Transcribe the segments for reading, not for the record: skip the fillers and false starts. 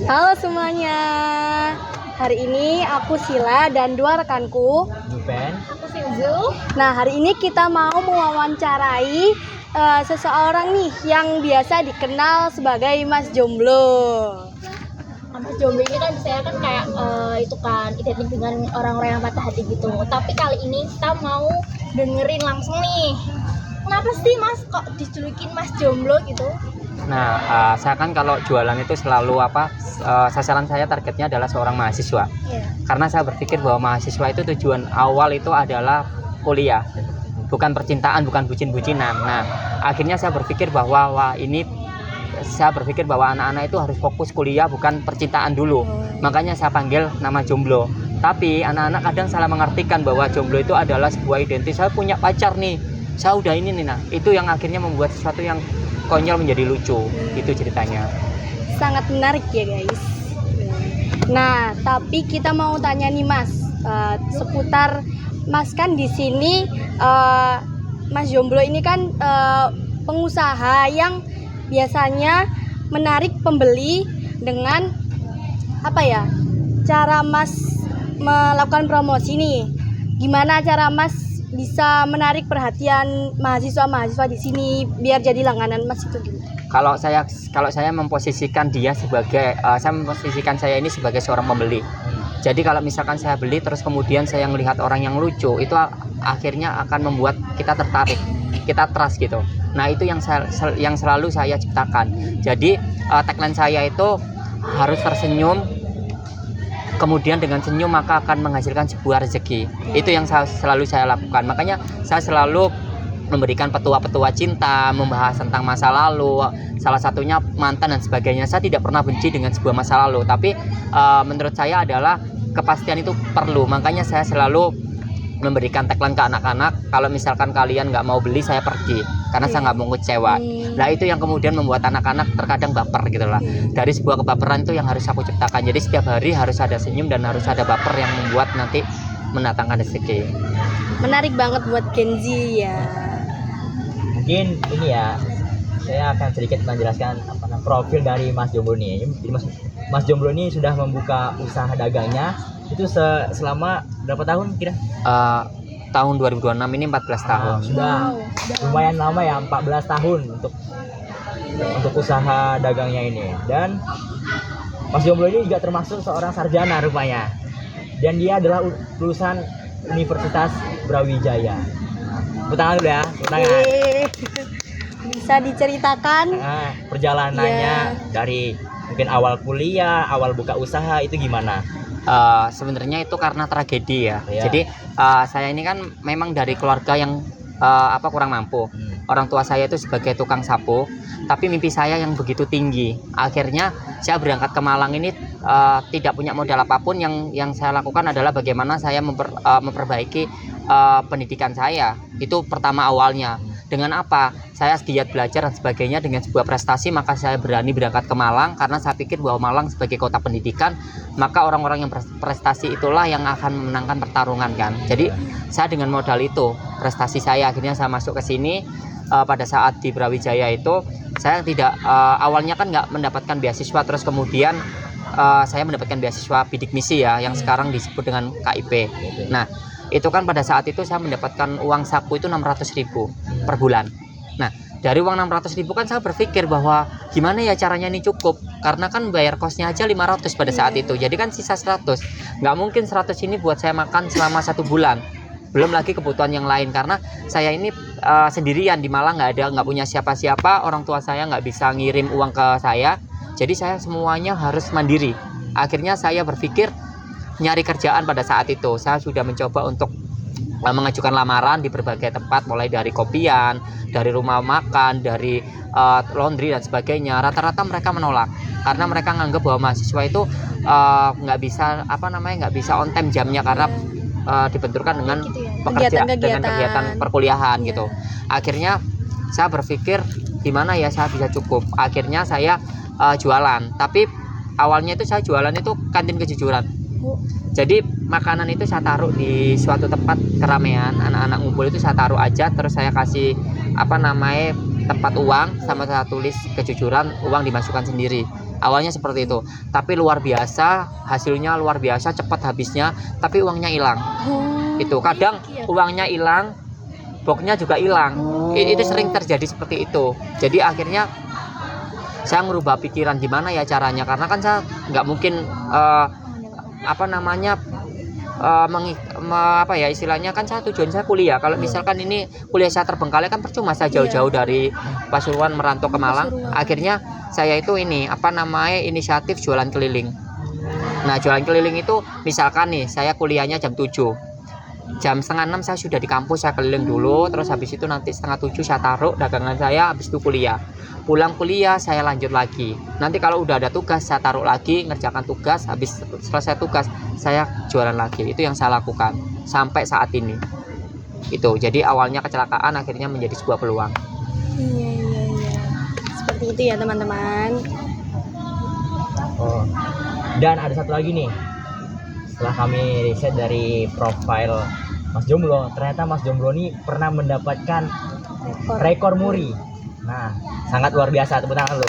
Halo semuanya. Hari ini aku Sila dan dua rekanku. Nuven. Aku Sinzul. Nah, hari ini kita mau mewawancarai seseorang nih yang biasa dikenal sebagai Mas Jomblo. Mas Jomblo ini kan biasanya kan kayak itu kan identik dengan orang-orang yang patah hati gitu. Tapi kali ini kita mau dengerin langsung nih. Kenapa sih Mas kok dijulukin Mas Jomblo gitu? Nah, saya kan kalau jualan itu selalu sasaran saya targetnya adalah seorang mahasiswa. Iya. Karena saya berpikir bahwa mahasiswa itu tujuan awal itu adalah kuliah, bukan percintaan, bukan bucin-bucinan. Nah, akhirnya saya berpikir bahwa anak-anak itu harus fokus kuliah, bukan percintaan dulu. Makanya saya panggil nama Jomblo. Tapi anak-anak kadang salah mengartikan bahwa Jomblo itu adalah sebuah identitas. Saya punya pacar nih, saya udah ini nih. Nah, itu yang akhirnya membuat sesuatu yang konyol menjadi lucu. Itu ceritanya. Sangat menarik ya guys. Nah, tapi kita mau tanya nih Mas, seputar Mas kan di sini, Mas Jomblo ini kan pengusaha yang biasanya menarik pembeli dengan cara Mas melakukan promosi nih. Gimana cara Mas bisa menarik perhatian mahasiswa di sini biar jadi langganan Mas itu gitu? Kalau saya memposisikan saya ini sebagai seorang pembeli. Jadi kalau misalkan saya beli terus kemudian saya melihat orang yang lucu, itu akhirnya akan membuat kita tertarik, kita trust gitu. Nah, itu yang selalu saya ciptakan. Jadi tagline saya itu harus tersenyum, kemudian dengan senyum maka akan menghasilkan sebuah rezeki. Itu yang selalu saya lakukan. Makanya saya selalu memberikan petua-petua cinta, membahas tentang masa lalu, salah satunya mantan dan sebagainya. Saya tidak pernah benci dengan sebuah masa lalu, tapi menurut saya adalah kepastian itu perlu. Makanya saya selalu memberikan tagline ke anak-anak, kalau misalkan kalian nggak mau beli, saya pergi, karena saya nggak mau kecewa. Nah, itu yang kemudian membuat anak-anak terkadang baper gitu lah. Dari sebuah kebaperan itu yang harus aku ciptakan. Jadi setiap hari harus ada senyum dan harus ada baper yang membuat nanti mendatangkan rezeki. Menarik banget buat Gen Z ya. Mungkin ini ya, saya akan sedikit menjelaskan profil dari Mas Jomblo nih. Jadi Mas Jomblo ini sudah membuka usaha dagangnya itu selama berapa tahun kira? Tahun 2026 ini 14 tahun. Sudah lumayan lama ya, 14 tahun untuk usaha dagangnya ini. Dan Mas Jomblo ini juga termasuk seorang sarjana rupanya. Dan dia adalah lulusan Universitas Brawijaya. Tepuk tangan dulu ya, tepuk tangan. Bisa diceritakan Perjalanannya dari mungkin awal kuliah, awal buka usaha itu gimana? Sebenarnya itu karena tragedi ya. Ya. Jadi saya ini kan memang dari keluarga yang kurang mampu. Orang tua saya itu sebagai tukang sapu, tapi mimpi saya yang begitu tinggi. Akhirnya saya berangkat ke Malang ini tidak punya modal apapun. Yang saya lakukan adalah bagaimana saya memperbaiki pendidikan saya. Itu pertama awalnya. Dengan apa? Saya giat belajar dan sebagainya. Dengan sebuah prestasi maka saya berani berangkat ke Malang, karena saya pikir bahwa Malang sebagai kota pendidikan, maka orang-orang yang berprestasi itulah yang akan memenangkan pertarungan kan. Jadi saya dengan modal itu, prestasi saya, akhirnya saya masuk ke sini. Pada saat di Brawijaya itu saya tidak awalnya kan nggak mendapatkan beasiswa, terus kemudian saya mendapatkan beasiswa bidik misi ya, yang sekarang disebut dengan KIP. Nah, itu kan pada saat itu saya mendapatkan uang saku itu 600.000 per bulan. Nah, dari uang 600.000 kan saya berpikir bahwa gimana ya caranya ini cukup, karena kan bayar kosnya aja 500 pada saat itu, jadi kan sisa 100. Nggak mungkin 100 ini buat saya makan selama 1 bulan, belum lagi kebutuhan yang lain, karena saya ini sendirian di Malang, nggak punya siapa-siapa, orang tua saya nggak bisa ngirim uang ke saya, jadi saya semuanya harus mandiri. Akhirnya saya berpikir nyari kerjaan. Pada saat itu saya sudah mencoba untuk mengajukan lamaran di berbagai tempat, mulai dari kopian, dari rumah makan, dari laundry dan sebagainya. Rata-rata mereka menolak karena mereka menganggap bahwa mahasiswa itu nggak bisa on time jamnya, karena dibenturkan dengan kegiatan perkuliahan gitu. Akhirnya saya berpikir gimana ya saya bisa cukup. Akhirnya saya jualan, tapi awalnya itu saya jualan itu kantin kejujuran. Jadi makanan itu saya taruh di suatu tempat keramaian, anak-anak ngumpul itu saya taruh aja, terus saya kasih tempat uang, sama saya tulis kejujuran, uang dimasukkan sendiri. Awalnya seperti itu, tapi luar biasa, hasilnya luar biasa, cepat habisnya, tapi uangnya hilang. Itu kadang uangnya hilang, boxnya juga hilang. Itu sering terjadi seperti itu. Jadi akhirnya saya merubah pikiran gimana ya caranya, karena kan saya nggak mungkin apa ya istilahnya, kan saya tujuan saya kuliah. Kalau misalkan ini kuliah saya terbengkalai kan percuma saya jauh-jauh dari Pasuruan merantau ke Malang. Akhirnya saya itu inisiatif jualan keliling. Nah, jualan keliling itu misalkan nih saya kuliahnya jam 7, jam setengah 6 saya sudah di kampus, saya keliling dulu, terus habis itu nanti setengah 7 saya taruh dagangan saya, habis itu kuliah. Pulang kuliah saya lanjut lagi. Nanti kalau udah ada tugas saya taruh lagi, ngerjakan tugas, habis selesai tugas saya jualan lagi. Itu yang saya lakukan sampai saat ini. Itu. Jadi awalnya kecelakaan akhirnya menjadi sebuah peluang. Iya. Seperti itu ya teman-teman. Oh. Dan ada satu lagi nih. Setelah kami riset dari profil Mas Jomblo, ternyata Mas Jomblo ini pernah mendapatkan rekor muri. Nah, sangat luar biasa, tepuk tangan lo.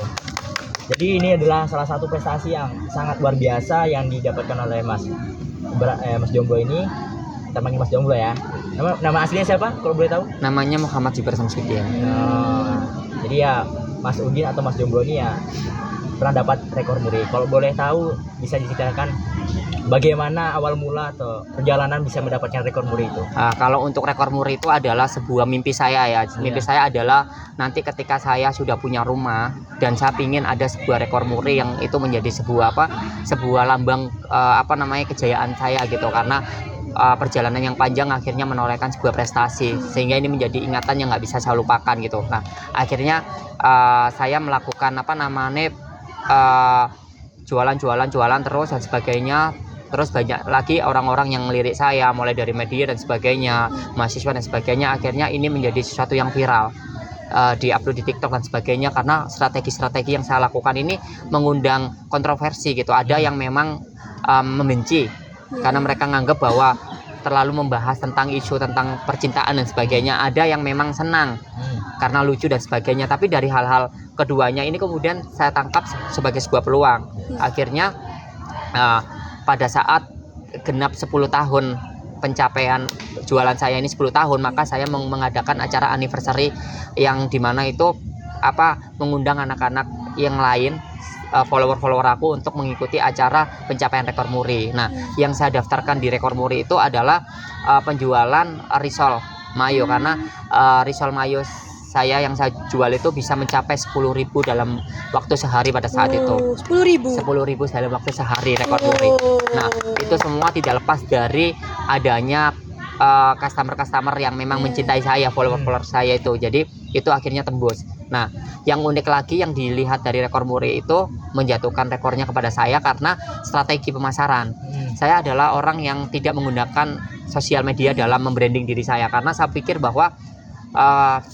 Jadi ini adalah salah satu prestasi yang sangat luar biasa yang didapatkan oleh Mas Jomblo ini. Kita panggil Mas Jomblo ya. Nama aslinya siapa kalau boleh tahu? Namanya Muhammad Jibar Samsudin. Jadi ya Mas Udin atau Mas Jomblo ini ya pernah dapat rekor muri. Kalau boleh tahu bisa diceritakan bagaimana awal mula atau perjalanan bisa mendapatkan rekor muri itu? Kalau untuk rekor muri itu adalah sebuah mimpi saya ya. Mimpi saya adalah nanti ketika saya sudah punya rumah dan saya ingin ada sebuah rekor muri yang itu menjadi sebuah lambang kejayaan saya gitu, karena perjalanan yang panjang akhirnya menorehkan sebuah prestasi, sehingga ini menjadi ingatan yang nggak bisa saya lupakan gitu. Nah, akhirnya saya melakukan jualan terus dan sebagainya. Terus banyak lagi orang-orang yang ngelirik saya, mulai dari media dan sebagainya, mahasiswa dan sebagainya. Akhirnya ini menjadi sesuatu yang viral, diupload di TikTok dan sebagainya, karena strategi-strategi yang saya lakukan ini mengundang kontroversi gitu. Ada yang memang membenci karena mereka nganggap bahwa terlalu membahas tentang isu tentang percintaan dan sebagainya. Ada yang memang senang karena lucu dan sebagainya. Tapi dari hal-hal keduanya ini kemudian saya tangkap sebagai sebuah peluang. Akhirnya pada saat genap 10 tahun pencapaian jualan saya ini 10 tahun, maka saya mengadakan acara anniversary yang dimana itu mengundang anak-anak yang lain, follower aku untuk mengikuti acara pencapaian rekor muri. Nah, yang saya daftarkan di rekor muri itu adalah penjualan risol mayo, karena risol mayo saya yang saya jual itu bisa mencapai 10.000 dalam waktu sehari pada saat itu. 10.000 dalam waktu sehari rekor muri. Nah, itu semua tidak lepas dari adanya customer yang memang mencintai saya, follower saya itu. Jadi itu akhirnya tembus. Nah, yang unik lagi yang dilihat dari rekor muri itu menjatuhkan rekornya kepada saya karena strategi pemasaran. Saya adalah orang yang tidak menggunakan sosial media dalam membranding diri saya, karena saya pikir bahwa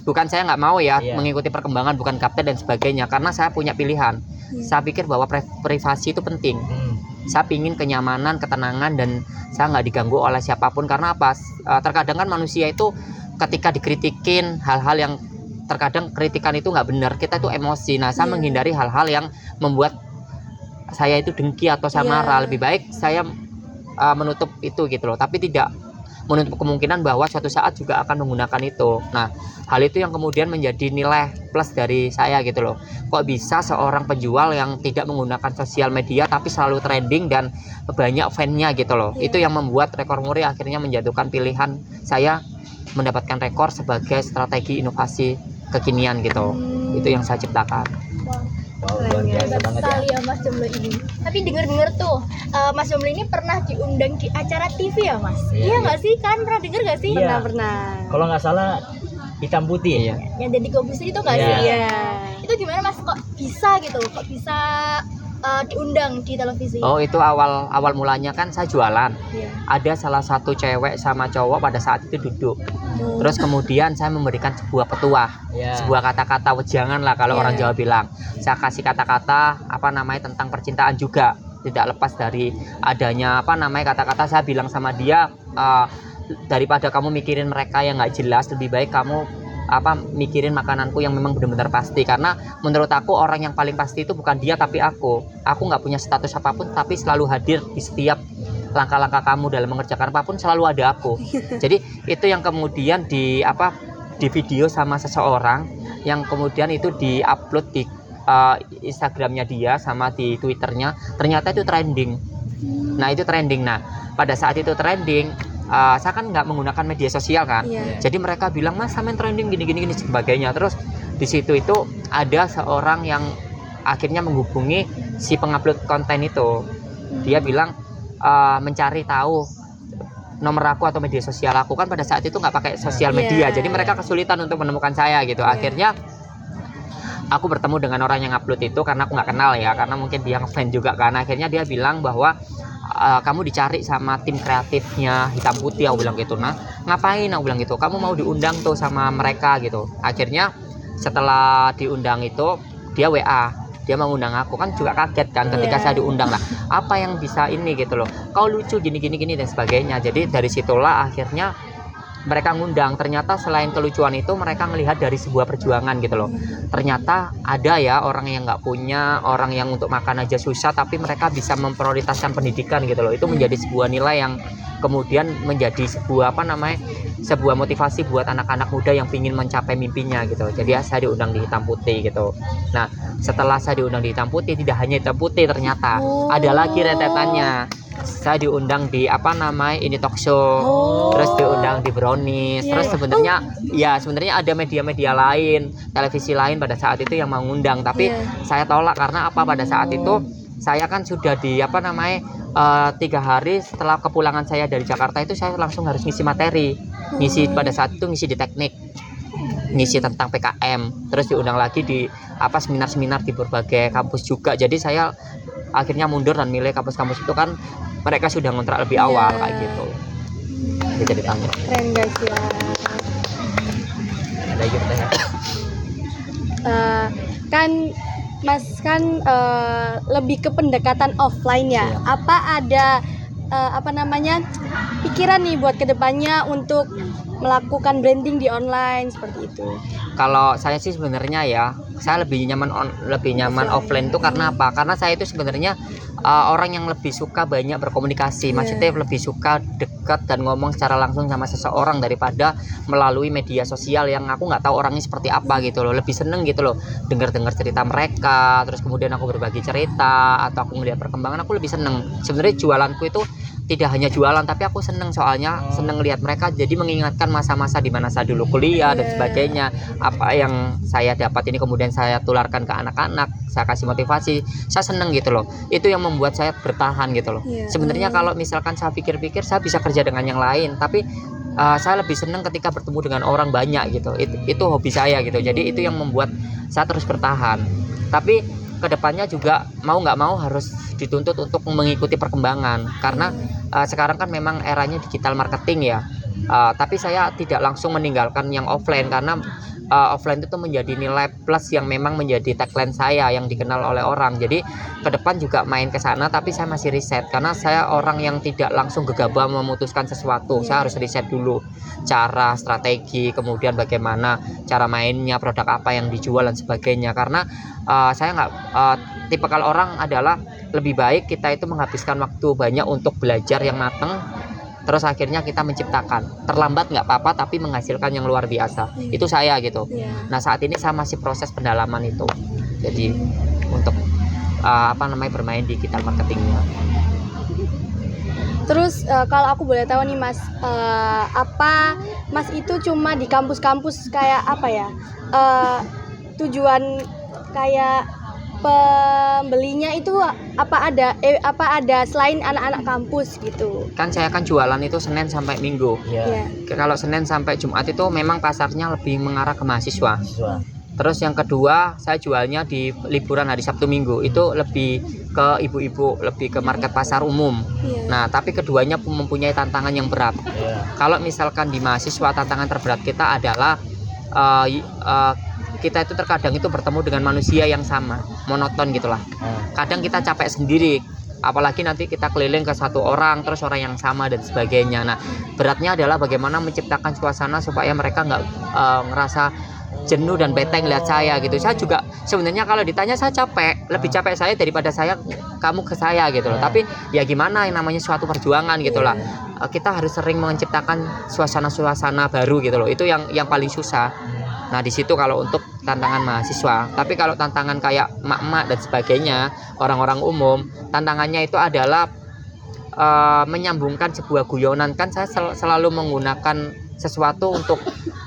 bukan saya nggak mau mengikuti perkembangan, bukan kapten dan sebagainya, karena saya punya pilihan. Saya pikir bahwa privasi itu penting. Saya pingin kenyamanan, ketenangan, dan saya nggak diganggu oleh siapapun. Karena terkadang kan manusia itu ketika dikritikin hal-hal yang terkadang kritikan itu nggak benar, kita itu emosi. Nah, saya menghindari hal-hal yang membuat saya itu dengki atau saya marah. Lebih baik saya menutup itu gitu loh, tapi tidak menutup kemungkinan bahwa suatu saat juga akan menggunakan itu. Nah, hal itu yang kemudian menjadi nilai plus dari saya gitu loh. Kok bisa seorang penjual yang tidak menggunakan sosial media tapi selalu trending dan banyak fan-nya gitu loh. Itu yang membuat rekor muri akhirnya menjatuhkan pilihan saya mendapatkan rekor sebagai strategi inovasi kekinian gitu. Itu yang saya ciptakan. Luar biasa banget sekali ya Mas Jomblo ini. Tapi denger tuh Mas Jomblo ini pernah diundang di acara TV ya Mas? Iya nggak sih? Kan pernah denger nggak sih? Pernah. Kalau nggak salah hitam putih. Yang jadi komposer itu nggak sih? Iya. Itu gimana Mas? Kok bisa gitu? Kok bisa diundang di televisi? Oh, itu awal mulanya kan saya jualan. Ada salah satu cewek sama cowok pada saat itu duduk. Terus kemudian saya memberikan sebuah petuah, sebuah kata-kata wejangan lah kalau orang Jawa bilang. Saya kasih kata-kata tentang percintaan juga. Tidak lepas dari adanya kata-kata, saya bilang sama dia, daripada kamu mikirin mereka yang nggak jelas, lebih baik kamu mikirin makananku yang memang benar-benar pasti, karena menurut aku orang yang paling pasti itu bukan dia tapi aku nggak punya status apapun tapi selalu hadir di setiap langkah-langkah kamu dalam mengerjakan apapun, selalu ada aku. Jadi itu yang kemudian di video sama seseorang yang kemudian itu diupload di Instagramnya dia sama di Twitternya, ternyata itu trending. Nah itu trending. Nah pada saat itu trending, saya kan nggak menggunakan media sosial kan, jadi mereka bilang mas sampean trending gini sebagainya. Terus di situ itu ada seorang yang akhirnya menghubungi si pengupload konten itu, dia bilang mencari tahu nomor aku atau media sosial aku, kan pada saat itu nggak pakai sosial media, jadi mereka kesulitan untuk menemukan saya gitu. Akhirnya aku bertemu dengan orang yang upload itu karena aku nggak kenal ya, karena mungkin dia ngefans juga kan. Akhirnya dia bilang bahwa kamu dicari sama tim kreatifnya Hitam Putih, aku bilang gitu. Nah ngapain, aku bilang gitu, kamu mau diundang tuh sama mereka gitu. Akhirnya setelah diundang itu dia WA, dia mengundang aku, kan juga kaget kan ketika saya diundang lah, apa yang bisa ini gitu loh, kau lucu gini dan sebagainya. Jadi dari situlah akhirnya mereka ngundang. Ternyata selain kelucuan itu mereka melihat dari sebuah perjuangan gitu loh. Ternyata ada ya orang yang nggak punya, orang yang untuk makan aja susah, tapi mereka bisa memprioritaskan pendidikan gitu loh. Itu menjadi sebuah nilai yang kemudian menjadi sebuah sebuah motivasi buat anak-anak muda yang ingin mencapai mimpinya gitu. Jadi ya, saya diundang di Hitam Putih gitu. Nah setelah saya diundang di Hitam Putih, tidak hanya Hitam Putih, ternyata ada lagi rentetannya. Saya diundang di ini talk show, terus diundang di Brownies, terus sebenarnya ada media-media lain, televisi lain pada saat itu yang mau ngundang, tapi saya tolak karena pada saat itu saya kan sudah di 3 hari setelah kepulangan saya dari Jakarta itu saya langsung harus ngisi materi, pada saat itu ngisi di teknik, ngisi tentang PKM, terus diundang lagi di seminar-seminar di berbagai kampus juga. Jadi saya akhirnya mundur dan milih kampus-kampus itu kan mereka sudah ngontrak lebih awal kayak gitu. Jadi ditanya. Keren guys ya. Ada gitu ya. Kan Mas lebih ke pendekatan offline ya. Apa ada pikiran nih buat kedepannya untuk melakukan branding di online seperti itu? Kalau saya sih sebenarnya ya, saya lebih nyaman offline itu karena apa? Karena saya itu sebenarnya orang yang lebih suka banyak berkomunikasi, maksudnya lebih suka dekat dan ngomong secara langsung sama seseorang daripada melalui media sosial yang aku nggak tahu orangnya seperti apa gitu loh. Lebih seneng gitu loh dengar cerita mereka, terus kemudian aku berbagi cerita atau aku melihat perkembangan, aku lebih seneng. Sebenarnya jualanku itu tidak hanya jualan, tapi aku seneng lihat mereka, jadi mengingatkan masa-masa di mana saya dulu kuliah dan sebagainya. Apa yang saya dapat ini kemudian saya tularkan ke anak-anak, saya kasih motivasi, saya seneng gitu loh. Itu yang membuat saya bertahan gitu loh. Sebenarnya kalau misalkan saya pikir-pikir saya bisa kerja dengan yang lain, tapi saya lebih seneng ketika bertemu dengan orang banyak gitu. Itu hobi saya gitu. Jadi itu yang membuat saya terus bertahan. Tapi kedepannya juga mau nggak mau harus dituntut untuk mengikuti perkembangan, karena sekarang kan memang eranya digital marketing ya. Tapi saya tidak langsung meninggalkan yang offline, karena offline itu menjadi nilai plus yang memang menjadi tagline saya yang dikenal oleh orang. Jadi ke depan juga main ke sana, tapi saya masih riset, karena saya orang yang tidak langsung gegabah memutuskan sesuatu. Saya harus riset dulu cara, strategi, kemudian bagaimana cara mainnya, produk apa yang dijual dan sebagainya. Karena saya nggak tipe kalau orang adalah lebih baik kita itu menghabiskan waktu banyak untuk belajar yang matang, terus akhirnya kita menciptakan. Terlambat nggak apa-apa, tapi menghasilkan yang luar biasa. Itu saya gitu. Nah saat ini saya masih proses pendalaman itu. Jadi untuk bermain digital marketingnya. Terus kalau aku boleh tahu nih Mas, apa Mas itu cuma di kampus-kampus kayak apa ya? Tujuan kayak pembelinya itu apa ada selain anak-anak kampus gitu? Kan saya kan jualan itu Senin sampai Minggu. Kalau Senin sampai Jumat itu memang pasarnya lebih mengarah ke mahasiswa. Terus yang kedua, saya jualnya di liburan hari Sabtu Minggu, itu lebih ke ibu-ibu, lebih ke market pasar umum. Nah tapi keduanya mempunyai tantangan yang berat. Kalau misalkan di mahasiswa, tantangan terberat kita adalah kita itu terkadang itu bertemu dengan manusia yang sama, monoton gitulah. Kadang kita capek sendiri apalagi nanti kita keliling ke satu orang terus orang yang sama dan sebagainya. Nah, beratnya adalah bagaimana menciptakan suasana supaya mereka nggak ngerasa jenuh dan bete ngeliat saya gitu. Saya juga sebenarnya kalau ditanya saya capek, lebih capek saya daripada kamu ke saya gitu loh. Tapi ya gimana, yang namanya suatu perjuangan gitu lah. Kita harus sering menciptakan suasana-suasana baru gitu loh. Itu yang paling susah. Nah, di situ kalau untuk tantangan mahasiswa. Tapi kalau tantangan kayak emak-emak dan sebagainya, orang-orang umum, tantangannya itu adalah menyambungkan sebuah guyonan. Kan saya selalu menggunakan sesuatu untuk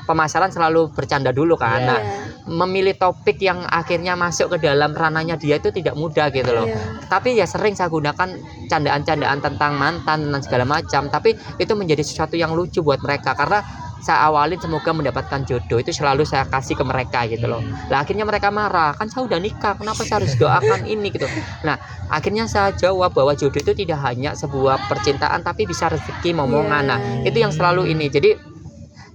pemasaran, selalu bercanda dulu kan. Nah, memilih topik yang akhirnya masuk ke dalam ranahnya dia itu tidak mudah gitu loh. Tapi ya sering saya gunakan candaan-candaan tentang mantan dan segala macam. Tapi itu menjadi sesuatu yang lucu buat mereka, karena saya awalin semoga mendapatkan jodoh, itu selalu saya kasih ke mereka gitu loh. Lah akhirnya mereka marah, kan saya udah nikah, kenapa saya harus doakan ini gitu. Nah, akhirnya saya jawab bahwa jodoh itu tidak hanya sebuah percintaan, tapi bisa rezeki, momongan. Nah, itu yang selalu ini. Jadi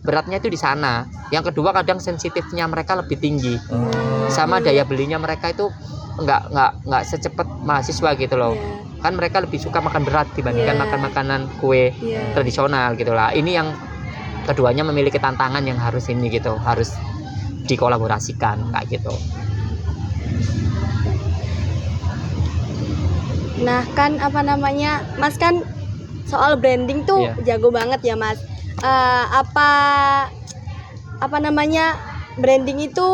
beratnya itu di sana. Yang kedua, kadang sensitifnya mereka lebih tinggi, sama daya belinya mereka itu nggak secepat mahasiswa gitu loh. Kan mereka lebih suka makan berat dibandingkan makan makanan kue tradisional gitu lah. Ini yang keduanya memiliki tantangan yang harus ini gitu, harus dikolaborasikan kayak gitu. Nah kan Mas kan soal branding tuh jago banget ya Mas. Branding itu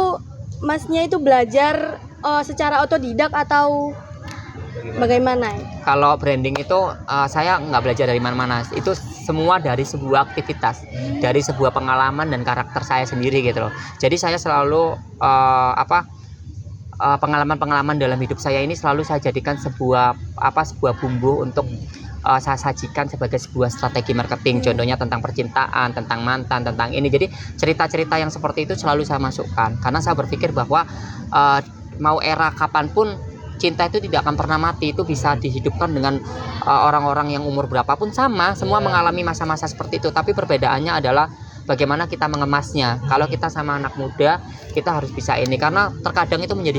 Masnya itu belajar secara otodidak atau bagaimana ya? Kalau branding itu saya nggak belajar dari mana-mana. Itu semua dari sebuah aktivitas, dari sebuah pengalaman dan karakter saya sendiri gitu loh. Jadi saya selalu pengalaman-pengalaman dalam hidup saya ini selalu saya jadikan sebuah bumbu untuk saya sajikan sebagai sebuah strategi marketing. Contohnya tentang percintaan, tentang mantan, tentang ini. Jadi cerita-cerita yang seperti itu selalu saya masukkan, karena saya berpikir bahwa mau era kapanpun cinta itu tidak akan pernah mati. Itu bisa dihidupkan dengan orang-orang yang umur berapapun sama, semua mengalami masa-masa seperti itu. Tapi perbedaannya adalah bagaimana kita mengemasnya. Kalau kita sama anak muda, kita harus bisa ini, karena terkadang itu menjadi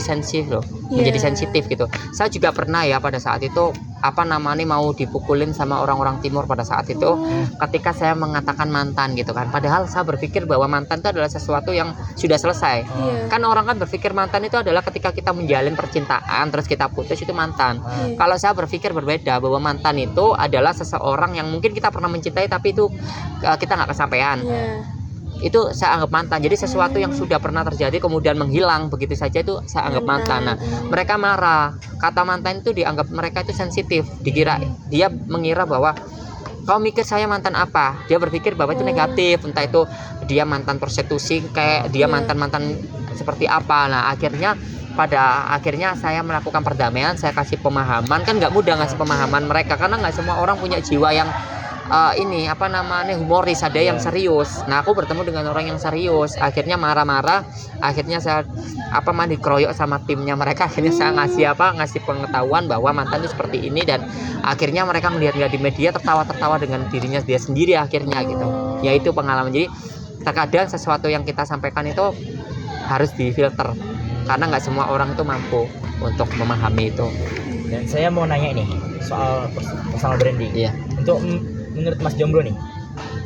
sensitif gitu. Saya juga pernah ya pada saat itu mau dipukulin sama orang-orang timur pada saat itu, ketika saya mengatakan mantan gitu kan. Padahal saya berpikir bahwa mantan itu adalah sesuatu yang sudah selesai. Kan orang kan berpikir mantan itu adalah ketika kita menjalin percintaan terus kita putus, itu mantan. Kalau saya berpikir berbeda, bahwa mantan itu adalah seseorang yang mungkin kita pernah mencintai tapi itu kita nggak kesampaian. Itu saya anggap mantan. Jadi sesuatu yang sudah pernah terjadi kemudian menghilang begitu saja, itu saya anggap mantan. Nah, mereka marah. Kata mantan itu dianggap mereka itu sensitif. Dia mengira bahwa kau mikir saya mantan apa? Dia berpikir bahwa itu negatif. Entah itu dia mantan prostitusi, kayak dia mantan-mantan seperti apa. Nah, pada akhirnya saya melakukan perdamaian, saya kasih pemahaman. Kan nggak mudah ngasih pemahaman mereka, karena nggak semua orang punya jiwa yang humoris, ada yang serius. Nah, aku bertemu dengan orang yang serius, akhirnya marah-marah, akhirnya saya dikeroyok sama timnya mereka. Akhirnya saya ngasih pengetahuan bahwa mantan itu seperti ini, dan akhirnya mereka melihat di media tertawa-tertawa dengan dirinya dia sendiri akhirnya gitu. Yaitu pengalaman. Jadi terkadang sesuatu yang kita sampaikan itu harus difilter, karena nggak semua orang itu mampu untuk memahami itu. Dan saya mau nanya ini soal personal branding. Untuk menurut Mas Jomblo nih,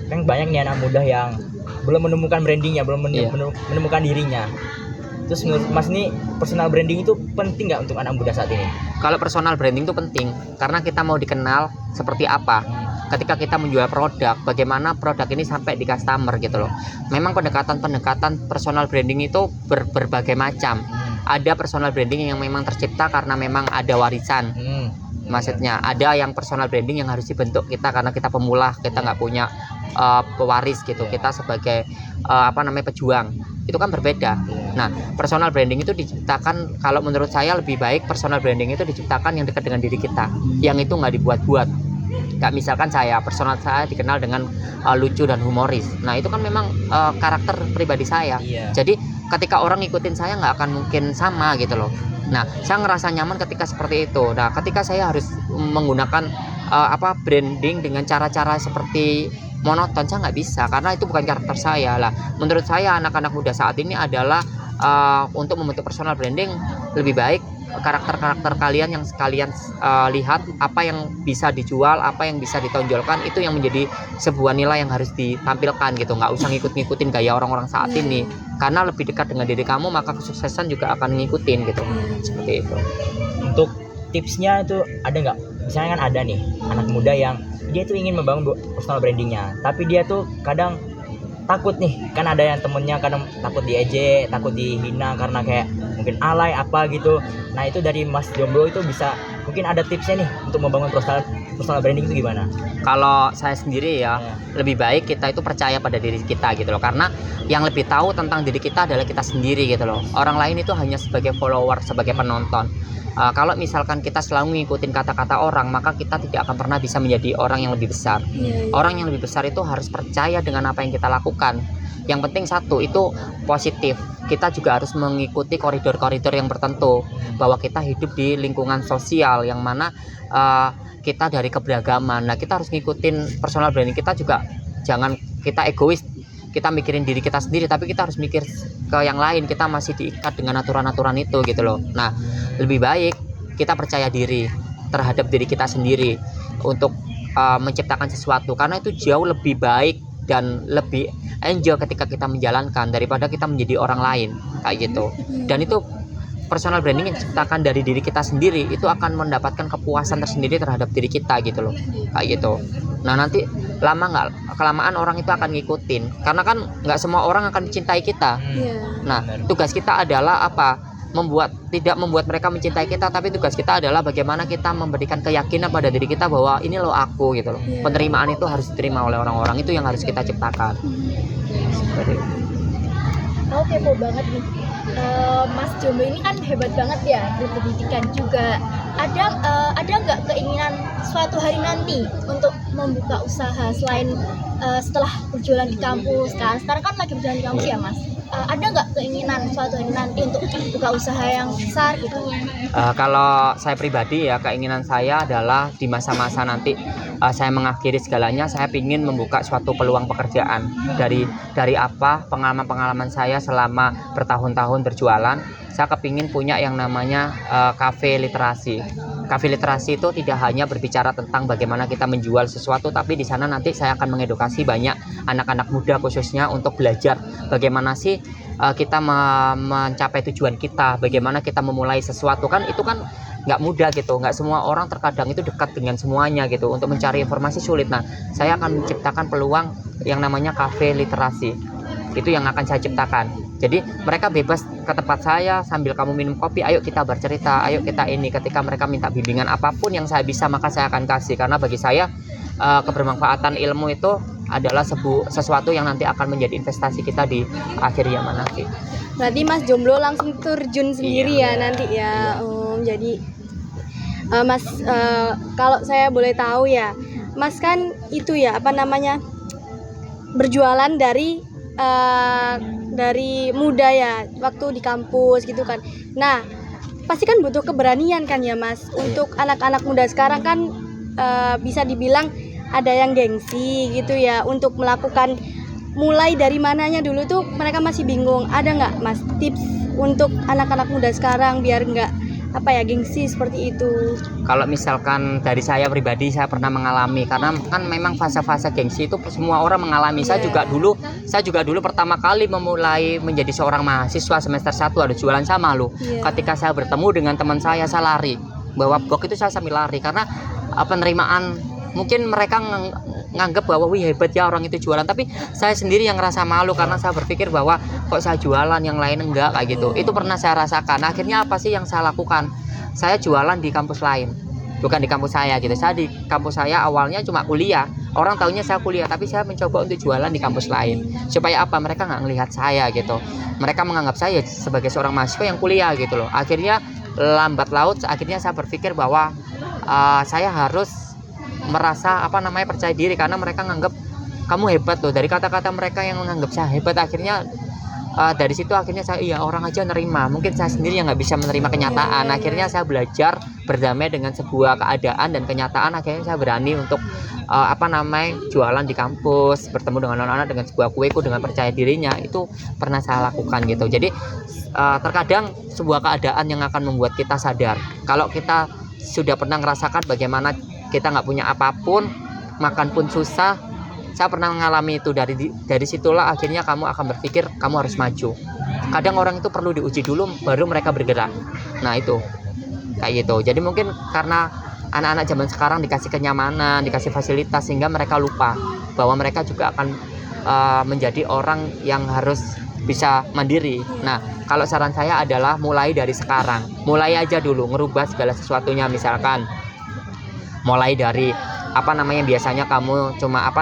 kan banyak nih anak muda yang belum menemukan brandingnya, belum menemukan dirinya. Terus menurut Mas nih, personal branding itu penting nggak untuk anak muda saat ini? Kalau personal branding itu penting, karena kita mau dikenal seperti apa. Ketika kita menjual produk, bagaimana produk ini sampai di customer gitu loh. Memang pendekatan personal branding itu berbagai macam. Ada personal branding yang memang tercipta karena memang ada warisan. Maksudnya ada yang personal branding yang harus dibentuk kita karena kita pemula, kita nggak punya pewaris gitu, kita sebagai pejuang. Itu kan berbeda. Nah, personal branding itu diciptakan, kalau menurut saya lebih baik personal branding itu diciptakan yang dekat dengan diri kita, yang itu nggak dibuat-buat. Kayak misalkan personal saya dikenal dengan lucu dan humoris. Nah, itu kan memang karakter pribadi saya. Jadi ketika orang ngikutin saya nggak akan mungkin sama gitu loh. Nah, saya ngerasa nyaman ketika seperti itu. Nah, ketika saya harus menggunakan branding dengan cara-cara seperti monoton, saya nggak bisa, karena itu bukan karakter saya lah. Menurut saya anak-anak muda saat ini adalah untuk membentuk personal branding lebih baik karakter-karakter kalian yang kalian lihat, apa yang bisa dijual, apa yang bisa ditonjolkan, itu yang menjadi sebuah nilai yang harus ditampilkan gitu. Nggak usah ngikut-ngikutin gaya orang-orang saat ini, karena lebih dekat dengan diri kamu maka kesuksesan juga akan ngikutin gitu. Seperti itu. Untuk tipsnya itu ada nggak? Misalnya kan ada nih anak muda yang dia tuh ingin membangun personal brandingnya, tapi dia tuh kadang takut nih, kan ada yang temennya kadang takut diejek, takut dihina karena kayak mungkin alay apa gitu. Nah itu dari Mas Jomblo itu bisa mungkin ada tipsnya nih untuk membangun personal branding itu gimana? Kalau saya sendiri ya, lebih baik kita itu percaya pada diri kita gitu loh, karena yang lebih tahu tentang diri kita adalah kita sendiri gitu loh. Orang lain itu hanya sebagai follower, sebagai penonton. Kalau misalkan kita selalu ngikutin kata-kata orang, maka kita tidak akan pernah bisa menjadi orang yang lebih besar. Orang yang lebih besar itu harus percaya dengan apa yang kita lakukan. Yang penting satu, itu positif. Kita juga harus mengikuti koridor-koridor yang tertentu, bahwa kita hidup di lingkungan sosial yang mana kita dari keberagaman. Nah, kita harus ngikutin personal branding kita juga. Jangan kita egois, kita mikirin diri kita sendiri, tapi kita harus mikir ke yang lain. Kita masih diikat dengan aturan-aturan itu gitu loh. Nah, lebih baik kita percaya diri terhadap diri kita sendiri untuk menciptakan sesuatu, karena itu jauh lebih baik dan lebih enjoy ketika kita menjalankan daripada kita menjadi orang lain kayak gitu. Dan itu personal branding yang diciptakan dari diri kita sendiri itu akan mendapatkan kepuasan tersendiri terhadap diri kita gitu loh, kayak gitu. Nah nanti kelamaan orang itu akan ngikutin, karena kan nggak semua orang akan mencintai kita. Nah tugas kita adalah apa? Tidak membuat mereka mencintai kita, tapi tugas kita adalah bagaimana kita memberikan keyakinan pada diri kita bahwa ini loh aku gitu loh. Penerimaan itu harus diterima oleh orang-orang, itu yang harus kita ciptakan. Aku kepo banget nih. Mas Jomblo ini kan hebat banget ya, berpendidikan juga. Ada nggak keinginan suatu hari nanti untuk membuka usaha selain setelah berjualan di kampus kan? Sekarang kan lagi berjualan di kampus ya Mas. Ada nggak keinginan suatu hari nanti untuk buka usaha yang besar gitu? Kalau saya pribadi ya, keinginan saya adalah di masa-masa nanti saya mengakhiri segalanya, saya ingin membuka suatu peluang pekerjaan dari apa pengalaman-pengalaman saya selama bertahun-tahun berjualan. Saya kepingin punya yang namanya cafe literasi. Cafe literasi itu tidak hanya berbicara tentang bagaimana kita menjual sesuatu, tapi di sana nanti saya akan mengedukasi banyak anak-anak muda khususnya untuk belajar bagaimana sih kita mencapai tujuan kita, bagaimana kita memulai sesuatu. Kan itu kan nggak mudah gitu, nggak semua orang terkadang itu dekat dengan semuanya gitu, untuk mencari informasi sulit. Nah saya akan menciptakan peluang yang namanya cafe literasi, itu yang akan saya ciptakan. Jadi mereka bebas ke tempat saya sambil kamu minum kopi, ayo kita bercerita, ayo kita ini. Ketika mereka minta bimbingan apapun yang saya bisa, maka saya akan kasih. Karena bagi saya kebermanfaatan ilmu itu adalah sesuatu yang nanti akan menjadi investasi kita di akhir zaman nanti. Berarti Mas Jomblo langsung terjun sendiri ya nanti ya. Jadi Mas, kalau saya boleh tahu ya, Mas kan itu ya apa namanya, berjualan dari muda ya, waktu di kampus gitu kan. Nah pasti kan butuh keberanian kan ya Mas. Untuk anak-anak muda sekarang kan bisa dibilang ada yang gengsi gitu ya, untuk melakukan mulai dari mananya dulu tuh mereka masih bingung. Ada nggak Mas tips untuk anak-anak muda sekarang biar nggak gengsi seperti itu? Kalau misalkan dari saya pribadi, saya pernah mengalami, karena kan memang fase-fase gengsi itu semua orang mengalami. Saya juga dulu pertama kali memulai menjadi seorang mahasiswa semester 1 ada jualan sama loh. Ketika saya bertemu dengan teman saya lari bawa box, itu saya sambil lari karena penerimaan. Mungkin mereka nganggep bahwa wih hebat ya orang itu jualan, tapi saya sendiri yang ngerasa malu karena saya berpikir bahwa kok saya jualan yang lain enggak kayak gitu. Itu pernah saya rasakan. Akhirnya apa sih yang saya lakukan? Saya jualan di kampus lain, bukan di kampus saya gitu. Saya di kampus saya awalnya cuma kuliah, orang taunya saya kuliah, tapi saya mencoba untuk jualan di kampus lain supaya apa? Mereka nggak ngelihat saya gitu. Mereka menganggap saya sebagai seorang mahasiswa yang kuliah gitu loh. Akhirnya lambat laut, akhirnya saya berpikir bahwa saya harus merasa percaya diri, karena mereka nganggap kamu hebat loh. Dari kata-kata mereka yang menganggap saya hebat, akhirnya dari situ akhirnya saya iya orang aja nerima, mungkin saya sendiri yang nggak bisa menerima kenyataan. Akhirnya saya belajar berdamai dengan sebuah keadaan dan kenyataan. Akhirnya saya berani untuk jualan di kampus, bertemu dengan anak-anak dengan sebuah kueku dengan percaya dirinya. Itu pernah saya lakukan gitu. Jadi terkadang sebuah keadaan yang akan membuat kita sadar kalau kita sudah pernah merasakan bagaimana kita nggak punya apapun, makan pun susah. Saya pernah mengalami itu. Dari situlah akhirnya kamu akan berpikir kamu harus maju. Kadang orang itu perlu diuji dulu baru mereka bergerak. Nah itu kayak gitu. Jadi mungkin karena anak-anak zaman sekarang dikasih kenyamanan, dikasih fasilitas, sehingga mereka lupa bahwa mereka juga akan menjadi orang yang harus bisa mandiri. Nah kalau saran saya adalah mulai dari sekarang, mulai aja dulu ngerubah segala sesuatunya. Misalkan mulai dari biasanya kamu cuma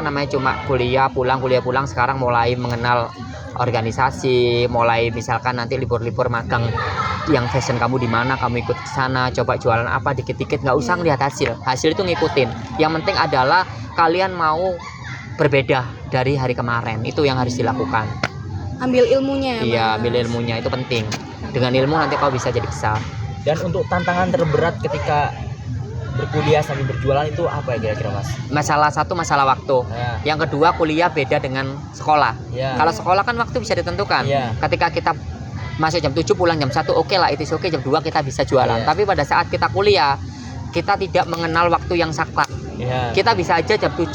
kuliah pulang, sekarang mulai mengenal organisasi, mulai misalkan nanti libur-libur magang yang fashion kamu di mana, kamu ikut ke sana, coba jualan apa dikit-dikit, nggak usah ngelihat hasil itu ngikutin. Yang penting adalah kalian mau berbeda dari hari kemarin, itu yang harus dilakukan. Ambil ilmunya. Iya, ambil ilmunya, itu penting. Dengan ilmu nanti kau bisa jadi besar. Dan untuk tantangan terberat ketika berkuliah sambil berjualan itu apa ya kira-kira Mas? Masalah waktu. Ya. Yang kedua, kuliah beda dengan sekolah. Ya. Kalau sekolah kan waktu bisa ditentukan. Ya. Ketika kita masuk jam 7 pulang jam 1, oke lah, itu oke, jam 2 kita bisa jualan. Ya. Tapi pada saat kita kuliah, kita tidak mengenal waktu yang saklek. Ya. Kita bisa aja jam 7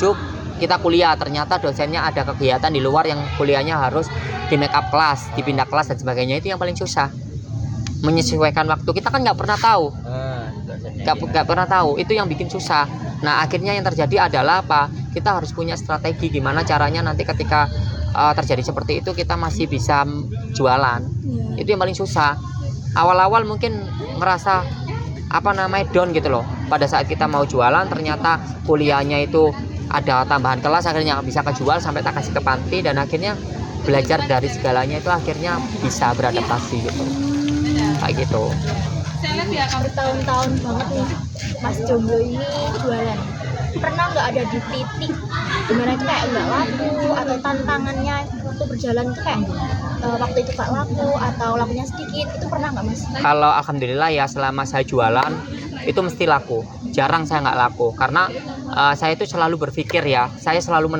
kita kuliah, ternyata dosennya ada kegiatan di luar yang kuliahnya harus di make up kelas, dipindah kelas dan sebagainya. Itu yang paling susah. Menyesuaikan waktu, kita kan nggak pernah tahu. Gak pernah tahu, itu yang bikin susah. Nah akhirnya yang terjadi adalah apa, kita harus punya strategi gimana caranya nanti ketika terjadi seperti itu kita masih bisa jualan. Itu yang paling susah. Awal-awal mungkin ngerasa down gitu loh. Pada saat kita mau jualan ternyata kuliahnya itu ada tambahan kelas, akhirnya nggak bisa kejual sampai tak kasih ke panti, dan akhirnya belajar dari segalanya itu akhirnya bisa beradaptasi gitu. Kayak gitu. Bertahun-tahun banget nih Mas Jomblo ini jualan. Pernah nggak ada di titik dimana itu kayak nggak laku, atau tantangannya waktu berjalan itu kayak waktu itu nggak laku atau lakunya sedikit, itu pernah nggak Mas? Kalau alhamdulillah ya selama saya jualan itu mesti laku. Jarang saya nggak laku karena saya itu selalu berpikir ya, saya selalu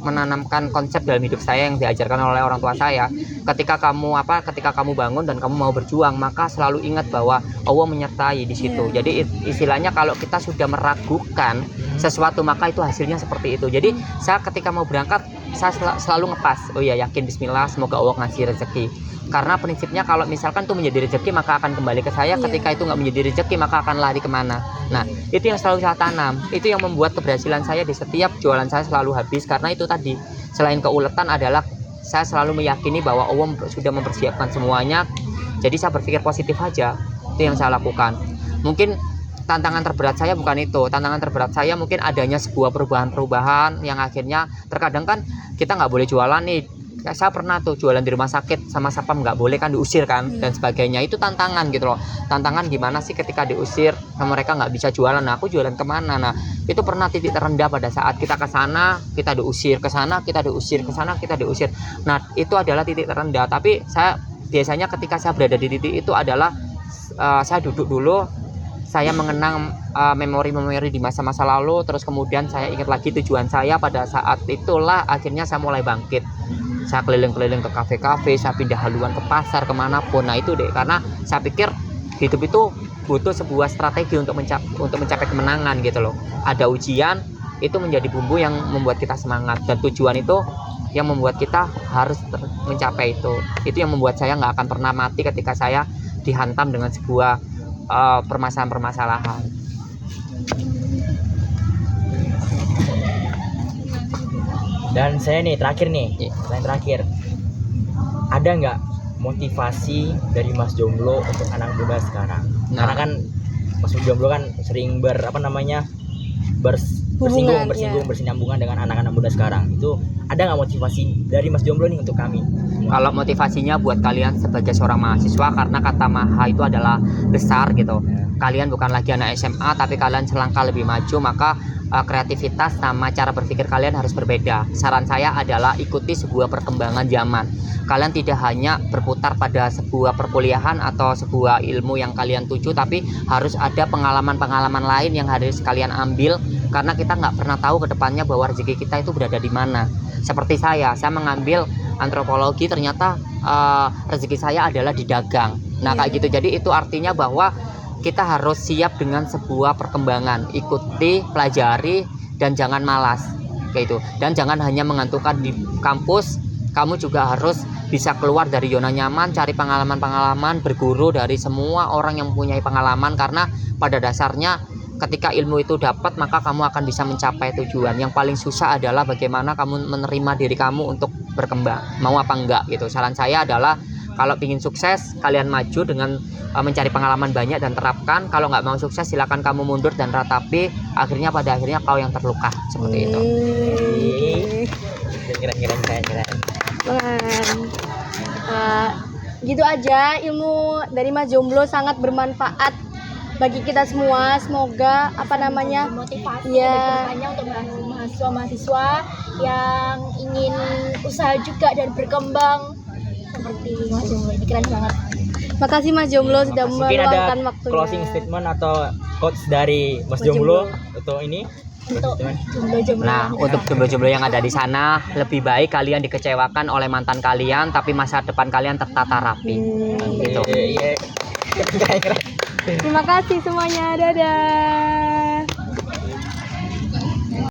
menanamkan konsep dalam hidup saya yang diajarkan oleh orang tua saya. Ketika kamu bangun dan kamu mau berjuang, maka selalu ingat bahwa Allah menyertai di situ. Jadi istilahnya kalau kita sudah meragukan sesuatu maka itu hasilnya seperti itu. Jadi saya ketika mau berangkat saya selalu ngepas, oh ya yakin bismillah semoga Allah ngasih rezeki. Karena prinsipnya kalau misalkan itu menjadi rezeki maka akan kembali ke saya. Ketika itu nggak menjadi rezeki maka akan lari kemana. Nah itu yang selalu saya tanam. Itu yang membuat keberhasilan saya di setiap jualan saya selalu habis. Karena itu tadi, selain keuletan adalah saya selalu meyakini bahwa Allah sudah mempersiapkan semuanya. Jadi saya berpikir positif aja. Itu yang saya lakukan. Mungkin tantangan terberat saya bukan itu. Tantangan terberat saya mungkin adanya sebuah perubahan-perubahan yang akhirnya terkadang kan kita nggak boleh jualan nih. Saya pernah tuh jualan di rumah sakit sama sapam, nggak boleh kan, diusir kan dan sebagainya. Itu tantangan gitu loh. Tantangan gimana sih ketika diusir sama mereka nggak bisa jualan. Nah aku jualan kemana? Nah itu pernah titik terendah pada saat kita ke sana kita diusir, ke sana kita diusir, ke sana kita diusir. Nah itu adalah titik terendah. Tapi saya biasanya ketika saya berada di titik itu adalah saya duduk dulu, saya mengenang memori-memori di masa-masa lalu, terus kemudian saya ingat lagi tujuan saya. Pada saat itulah akhirnya saya mulai bangkit. Saya keliling-keliling ke kafe-kafe, saya pindah haluan ke pasar, kemanapun. Nah itu deh, karena saya pikir hidup itu butuh sebuah strategi untuk mencapai kemenangan gitu loh. Ada ujian, itu menjadi bumbu yang membuat kita semangat, dan tujuan itu yang membuat kita harus mencapai itu. Itu yang membuat saya nggak akan pernah mati ketika saya dihantam dengan sebuah permasalahan-permasalahan. Dan saya nih terakhir ada nggak motivasi dari Mas Jomblo untuk anak muda sekarang? Karena kan Mas Jomblo kan sering bersinambungan dengan anak-anak muda sekarang. Itu ada nggak motivasi dari Mas Jomblo nih untuk kami? Kalau motivasinya buat kalian sebagai seorang mahasiswa, karena kata maha itu adalah besar gitu. kalian bukan lagi anak SMA tapi kalian selangkah lebih maju, maka kreativitas sama cara berpikir kalian harus berbeda. Saran saya adalah ikuti sebuah perkembangan zaman. Kalian tidak hanya berputar pada sebuah perkuliahan atau sebuah ilmu yang kalian tuju, tapi harus ada pengalaman-pengalaman lain yang harus kalian ambil, karena kita nggak pernah tahu ke depannya bahwa rezeki kita itu berada di mana. Seperti saya mengambil antropologi, ternyata rezeki saya adalah di dagang. Nah kayak gitu, jadi itu artinya bahwa kita harus siap dengan sebuah perkembangan, ikuti, pelajari, dan jangan malas kayak itu. Dan jangan hanya menggantungkan di kampus, kamu juga harus bisa keluar dari zona nyaman, cari pengalaman-pengalaman, berguru dari semua orang yang mempunyai pengalaman, karena pada dasarnya ketika ilmu itu dapat, maka kamu akan bisa mencapai tujuan. Yang paling susah adalah bagaimana kamu menerima diri kamu untuk berkembang, mau apa enggak gitu. Saran saya adalah kalau ingin sukses, kalian maju dengan mencari pengalaman banyak dan terapkan. Kalau nggak mau sukses, silakan kamu mundur dan ratapi. Akhirnya pada akhirnya kau yang terluka, seperti itu. Keren keren. Gitu aja, ilmu dari Mas Jomblo sangat bermanfaat bagi kita semua. Semoga Motivasi ya, banyak untuk mahasiswa-mahasiswa yang ingin usaha juga dan berkembang seperti Mas Jomblo ini. Keren banget. makasih Mas Jomblo sudah Mungkin ada meluangkan waktunya. closing statement atau quotes dari Mas Jomblo untuk ini. Untuk jomblo-jomblo. Nah, untuk jomblo-jomblo yang ada di sana, lebih baik kalian dikecewakan oleh mantan kalian, tapi masa depan kalian tertata rapi. Gitu. Iya. Keren. Terima kasih semuanya, dadah.